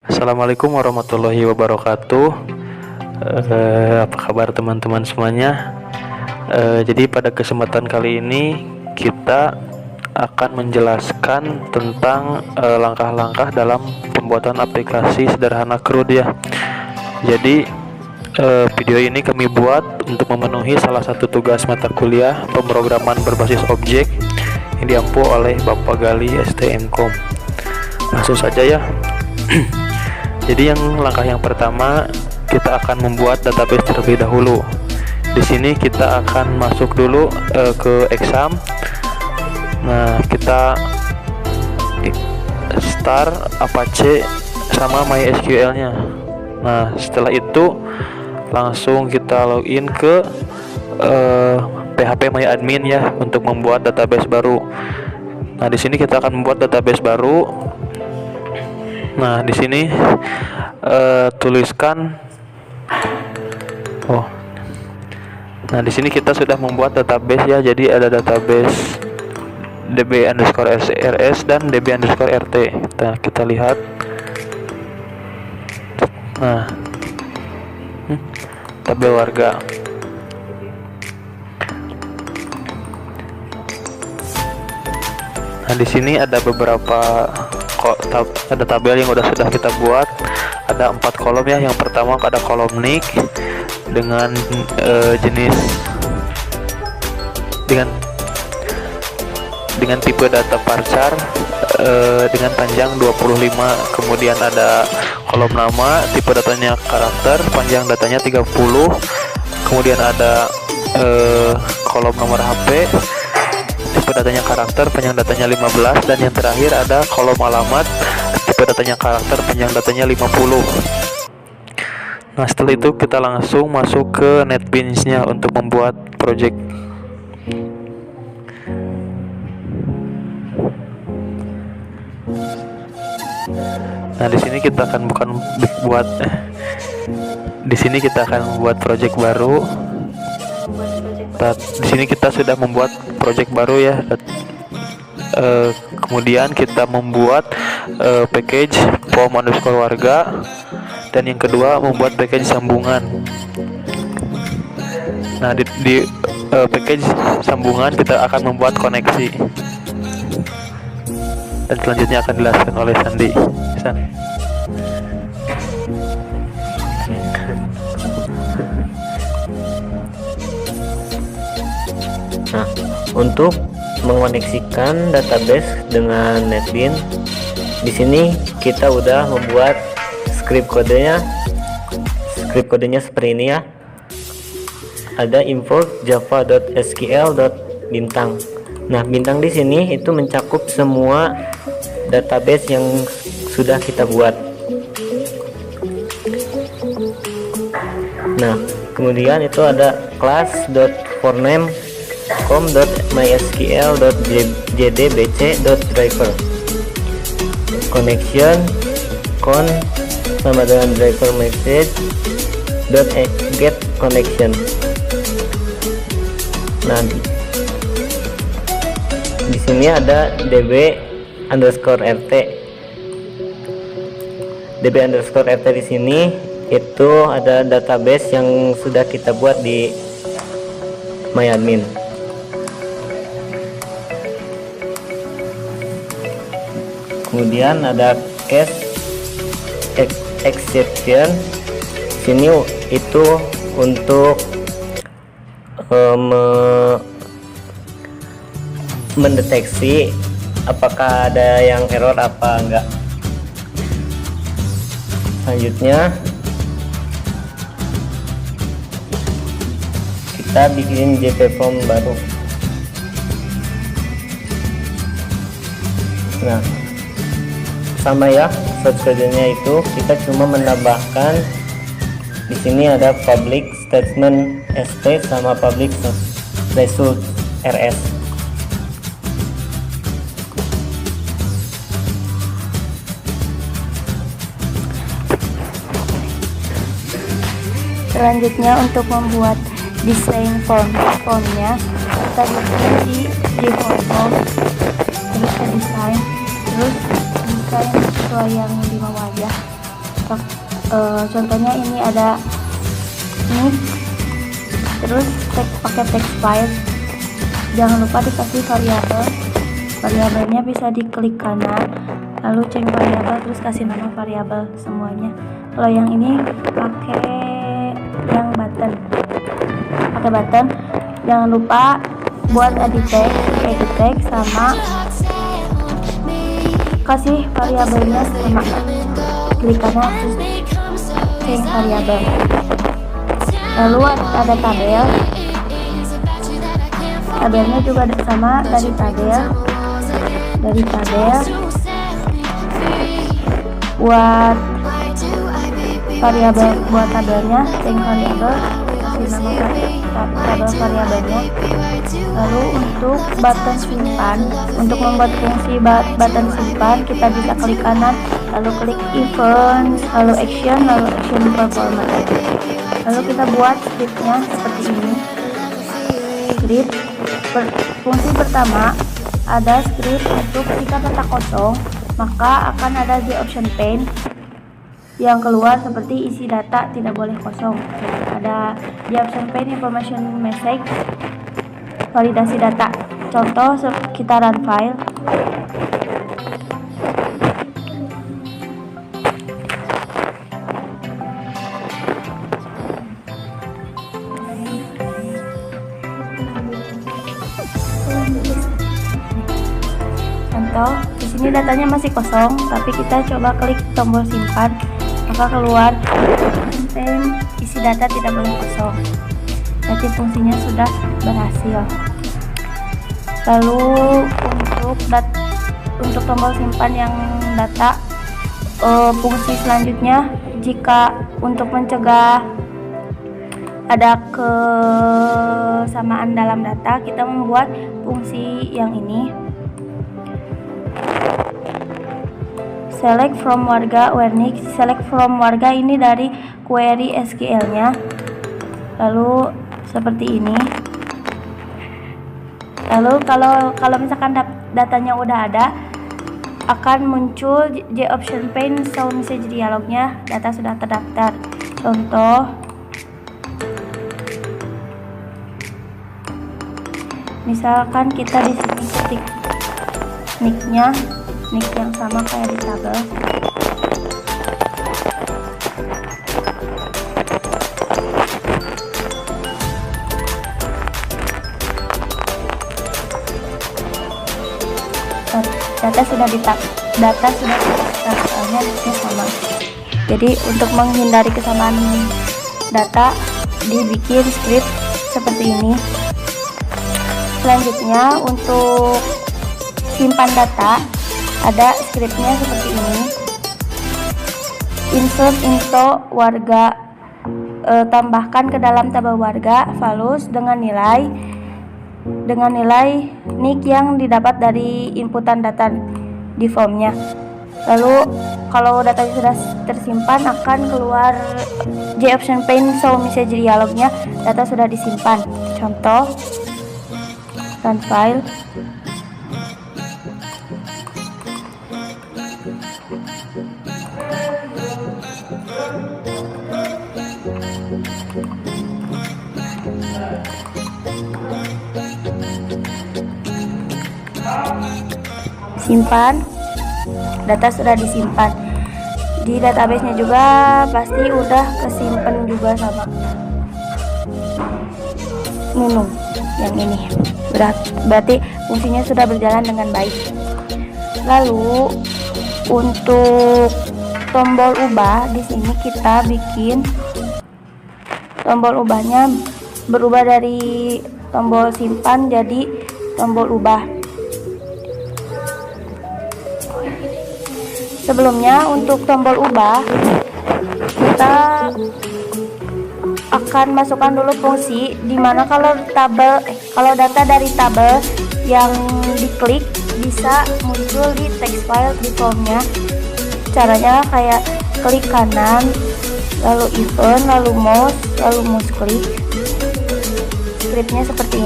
Assalamualaikum warahmatullahi wabarakatuh. Apa kabar teman-teman semuanya? Jadi pada kesempatan kali ini kita akan menjelaskan tentang langkah-langkah dalam pembuatan aplikasi sederhana CRUD ya. Jadi video ini kami buat untuk memenuhi salah satu tugas mata kuliah pemrograman berbasis objek yang diampu oleh Bapak Gali STMkom. Langsung saja ya. Jadi langkah yang pertama, kita akan membuat database terlebih dahulu. Di sini kita akan masuk dulu ke exam. Nah, kita start Apache sama MySQL-nya. Nah, setelah itu langsung kita login ke phpMyAdmin ya untuk membuat database baru. Nah, di sini kita akan membuat database baru. Nah, di sini tuliskan Nah, di sini kita sudah membuat database ya. Jadi ada database db_rs dan db_rt. Kita lihat. Nah, tabel warga. Nah, di sini ada beberapa tabel yang sudah kita buat. Ada 4 kolom ya. Yang pertama ada kolom nick dengan jenis dengan tipe data varchar dengan panjang 25. Kemudian ada kolom nama, tipe datanya karakter, panjang datanya 30. Kemudian ada kolom nomor HP, tipe datanya karakter, panjang datanya 15. Dan yang terakhir ada kolom alamat, tipe datanya karakter, panjang datanya 50. Nah, setelah itu kita langsung masuk ke NetBeans-nya untuk membuat project. Nah, di sini kita akan membuat project baru. Di sini kita sudah membuat project baru ya. Kemudian kita membuat package pom_warga, dan yang kedua membuat package sambungan. Nah, di package sambungan kita akan membuat koneksi, dan selanjutnya akan dijelaskan oleh Sandi. Nah, untuk mengoneksikan database dengan NetBeans, di sini kita udah membuat script kodenya. Script kodenya seperti ini ya. Ada import java.sql.bintang. Nah, bintang di sini itu mencakup semua database yang sudah kita buat. Nah, kemudian itu ada class.forName.com.mysql.jdbc.driver connection con sama dengan driver message get connection. Nah, di sini ada db_rt. db_rt di sini itu ada database yang sudah kita buat di MyAdmin. Kemudian ada case exception. Sini itu untuk mendeteksi apakah ada yang error apa enggak. Selanjutnya kita bikin JP form baru. Nah, sama ya, subscribernya itu kita cuma menambahkan di sini ada public statement st sama public result rs. Selanjutnya untuk membuat desain formnya, kita bikin di home, terus ke desain, terus desain sesuai yang di bawah ya. Contohnya ini ada nick, terus pakai text file. Jangan lupa dikasih variabel. Variabelnya bisa diklik kanan, lalu change variabel, terus kasih nama variabel semuanya. Kalau yang ini pakai yang button, jangan lupa buat edit text sama kasih variabelnya sama, klik kanan terus change variabel. Lalu ada tabelnya juga sama, dari tabel buat tabelnya change variabel, kasih nama tabel variabelnya. Lalu untuk button simpan, untuk membuat fungsi button simpan, kita bisa klik kanan, lalu klik event, lalu action performance. Lalu kita buat scriptnya seperti ini. Fungsi pertama ada script untuk jika data kosong, maka akan ada the option pane yang keluar seperti isi data tidak boleh kosong. Ada the option pane information message, validasi data. Contoh, kita run file. Contoh, di sini datanya masih kosong, tapi kita coba klik tombol simpan, maka keluar isi data tidak boleh kosong. Berarti fungsinya sudah berhasil. Lalu untuk tombol simpan yang data, fungsi selanjutnya, jika untuk mencegah ada kesamaan dalam data, kita membuat fungsi yang ini, select from warga warning. Select from warga ini dari query SQL nya, lalu seperti ini. Lalu kalau misalkan datanya udah ada, akan muncul the option pane show message dialognya, data sudah terdaftar. Contoh, misalkan kita di sini ketik nick yang sama kayak di tabel. Data sudah terdaftar soalnya nicknya sama. Jadi untuk menghindari kesamaan data, dibikin script seperti ini. Selanjutnya untuk simpan data, ada scriptnya seperti ini. Insert info warga, tambahkan ke dalam tabel warga values dengan nilai nick yang didapat dari inputan data di formnya. Lalu kalau data sudah tersimpan, akan keluar the option pane show message dialognya, data sudah disimpan. Contoh, run file. Simpan, data sudah disimpan. Di database-nya juga pasti udah kesimpan juga sama menu yang ini. Berarti fungsinya sudah berjalan dengan baik. Lalu untuk tombol ubah, di sini kita bikin tombol ubahnya berubah dari tombol simpan jadi tombol ubah. Sebelumnya untuk tombol ubah, kita akan masukkan dulu fungsi dimana kalau data dari tabel yang diklik bisa muncul di text file di formnya. Caranya kayak klik kanan, lalu event, lalu mouse klik. Scriptnya seperti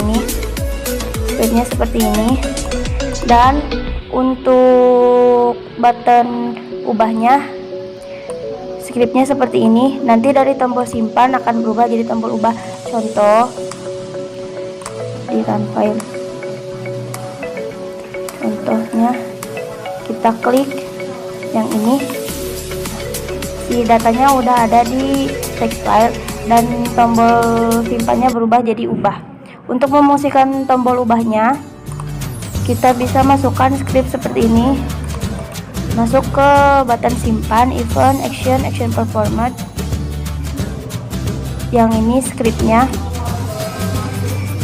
ini. Dan untuk button ubahnya, Scriptnya seperti ini. Nanti dari tombol simpan akan berubah jadi tombol ubah. Contoh di run file. Contohnya kita klik yang ini, si datanya udah ada di text file dan tombol simpannya berubah jadi ubah. Untuk memungkinkan tombol ubahnya, kita bisa masukkan script seperti ini. Masuk ke button simpan, event, action performance. Yang ini scriptnya.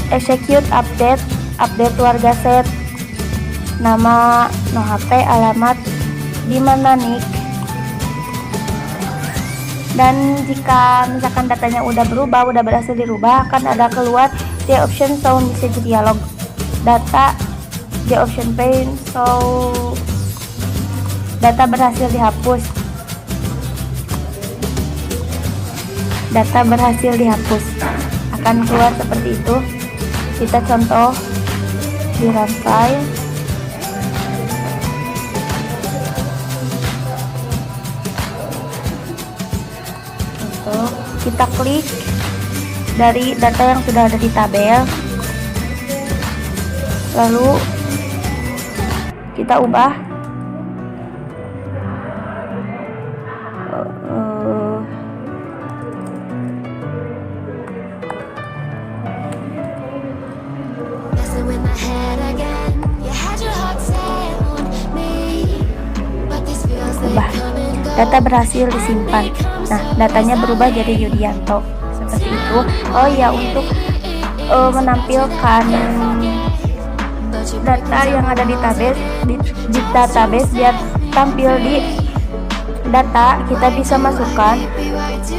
Execute update warga set. Nama no HP, alamat di mana nih. Dan jika misalkan datanya udah berhasil dirubah, akan ada keluar the option show message dialog. Data the option pane show data berhasil dihapus. Data berhasil dihapus. Akan keluar seperti itu. Kita contoh di run file. Contoh, kita klik dari data yang sudah ada di tabel. Lalu kita ubah. Ubah. Data berhasil disimpan. Nah, datanya berubah jadi Yudianto. Seperti itu. Oh ya, untuk menampilkan data yang ada di database biar tampil di data, kita bisa masukkan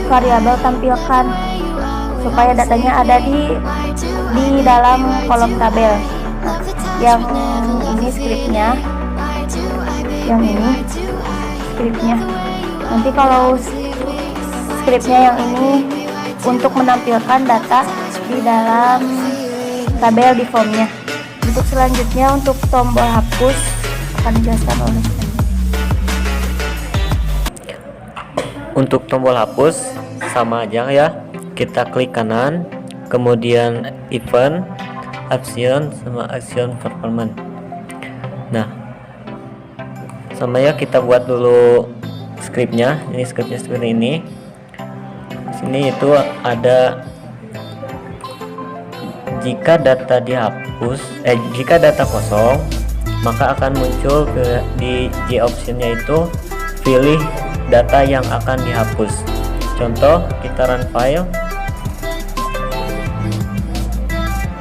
variabel tampilkan supaya datanya ada di dalam kolom tabel. Nah, yang ini scriptnya, yang ini scriptnya. Nanti kalau scriptnya yang ini untuk menampilkan data di dalam tabel di formnya. Untuk selanjutnya, untuk tombol hapus akan dijelaskan oleh saya. Untuk tombol hapus sama aja ya, kita klik kanan, kemudian event, action sama action performance. Nah, sama ya, kita buat dulu scriptnya. Ini scriptnya seperti ini. Di sini itu ada jika data dihapus, jika data kosong, maka akan muncul di J optionnya itu pilih data yang akan dihapus. Contoh, kita run file.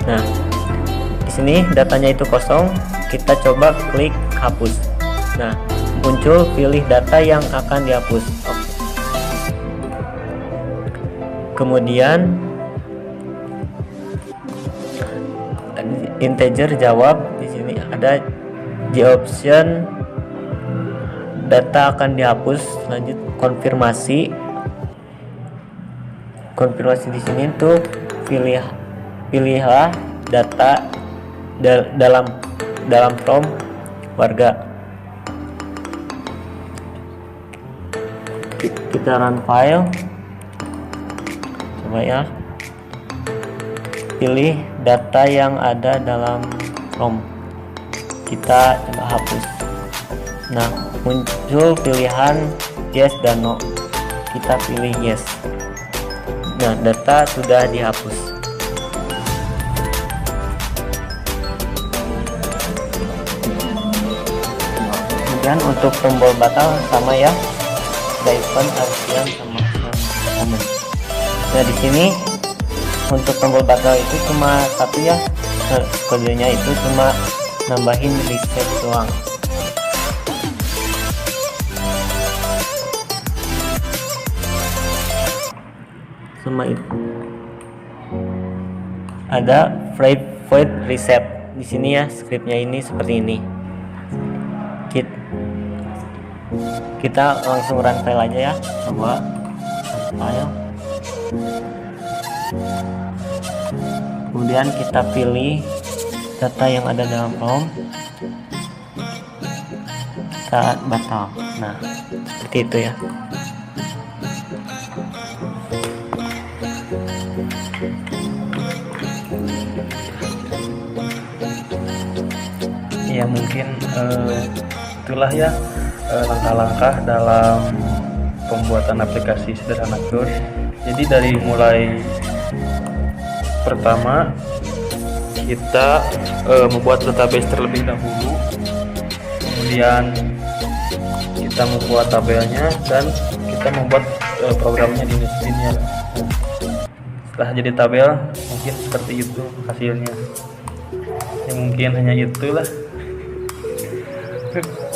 Nah, di sini datanya itu kosong, kita coba klik hapus. Nah, muncul pilih data yang akan dihapus. Kemudian integer jawab, di sini ada J option, data akan dihapus. Lanjut konfirmasi di sini tuh pilihlah data dalam from warga. Kita run file, coba ya, pilih data yang ada dalam from, kita coba hapus. Nah, muncul pilihan yes dan no, kita pilih yes. Nah, data sudah dihapus. Kemudian untuk tombol batal sama ya, event, action sama comment. Nah, di sini untuk tombol batal itu cuma satu ya, kodenya itu cuma nambahin reset doang. Sama itu ada void reset di sini ya, scriptnya ini seperti ini. Kita langsung run file aja ya, coba file. Kemudian kita pilih data yang ada dalam ROM, kita batal. Nah, seperti itu ya. ya mungkin itulah ya langkah-langkah dalam pembuatan aplikasi sederhana Cure. Jadi dari mulai pertama kita membuat database terlebih dahulu, kemudian kita membuat tabelnya dan kita membuat programnya di Nextbin ya. Setelah jadi tabel mungkin seperti itu hasilnya ya, mungkin hanya itulah.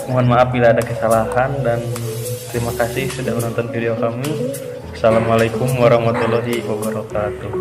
Mohon maaf bila ada kesalahan dan terima kasih sudah menonton video kami. Assalamualaikum warahmatullahi wabarakatuh.